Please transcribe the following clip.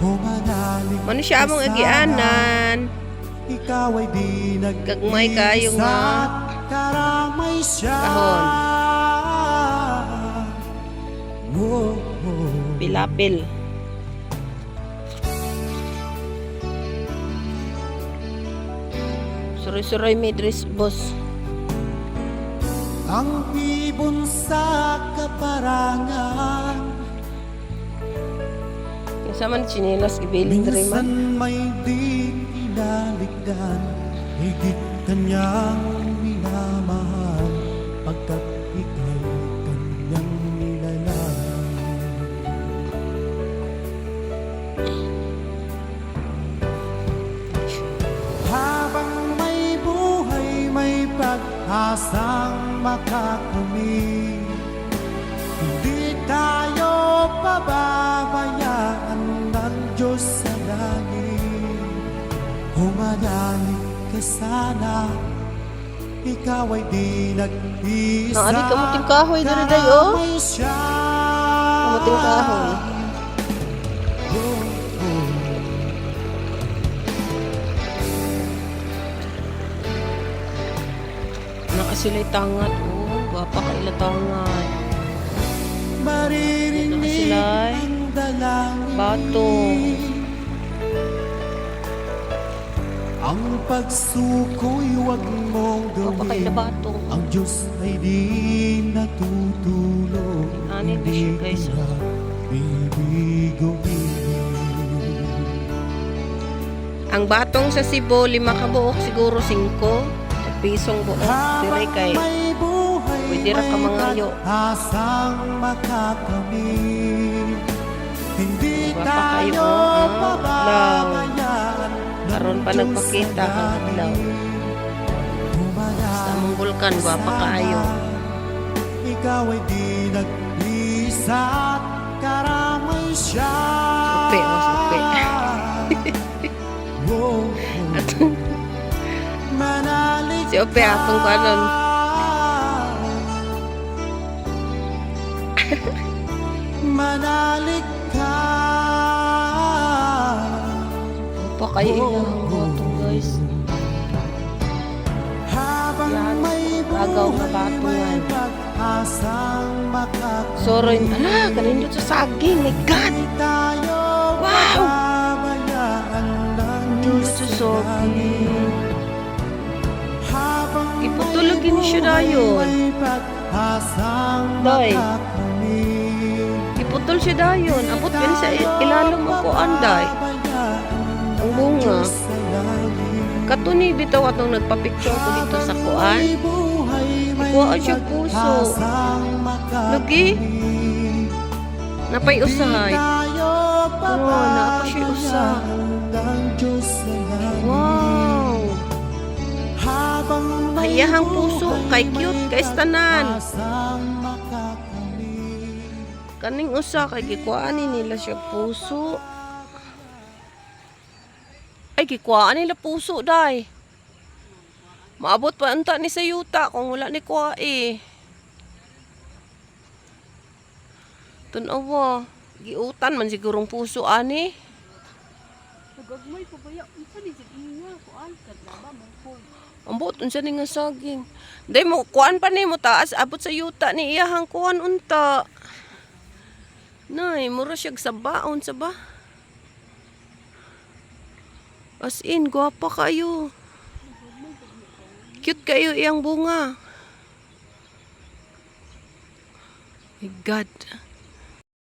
Mano siya among agianan. Ikaw ay di Gagmay kayo nga karamay siya. kahon. Oh, oh. Pilapil. Suroy-suroy may dress, boss. Ang ibon sa kaparangan, Kasama ni chinelas, gibiling na rin man. minsan may di inaligdan, higit kanyang minamahal, pagkat ika'y kanyang nilalang. Habang may buhay, may pag-asang makakamit. Hindi tayo pababayaan ng Diyos sa langit. Humanalig ka sana, ikaw ay di nag-isa. Naari kamuting kahoy dali dayo. Karamay siya. Kamuting kahoy. Oh, oh. Nakasilay tangat. Oh, gwapa ka ila tangat. Maririnig Nakasilay. ang dalangin. Bato. Ang pagsuko'y huwag mong Gwapa ka ila gawin. bato. Ang Diyos ay di natutulog. Anin na siya, guys. Bibiguin. Ang batong sa Cebu, 5 kabuok, siguro 5. Pisong buok. Dire kay. may buhay, Pwede ra ka mangayo. asang makakamit. Hindi Wapa kayo, tayo oh. pababayaan ng Karon pa Diyos nagpakita sa ang adlaw. Humanalig Sa among bulkan, gwapa kaayo. ikaw ay di nag-isa at karamay siya. Supe, oh, supe. Wow, manalig Si Ope, atong kanon. manalig ka. Pa kayo ilang bato, guys. Habang Yan, may agaw na buhay, bato may yan. pag-asang makakamit. Soroy, ala, kanindot sa saging. My God! Tayo Wow! pababayaan ng Diyos Sa sa saging. langit. Habang Iputulogin may siya buhay, dayon. may pag-asang Day. makakamit. Iputol siya dayon. Abot yun sa ilalong mo ko anday. Ang bunga. Katuni bitaw atong nagpa-picture ko dito sa kuan. Ikuha siya puso. Lagi. Napay usahay. Oo, napa siya usa. Wow! Hayahang puso. Kay cute. Kay tanan. Kaning usa. Kay kikuaanin nila siya puso. Ay, kikuhaan nila puso, day. Maabot pa anta ni sa yuta kung wala ni kuha eh. Tanawa. Giutan man sigurong puso, ani. Nagagmay pa ba yan? Unsa ni sig iya kuan kadlaba man ko. Ambot, unsa ni nga saging. Day mo, kuhaan pa ni mo taas. Abot sa yuta ni iyahang kuhaan unta. Nay, mura siyag sa baon sa ba? As in, gwapa kayo. Cute kayo iyang bunga. My God.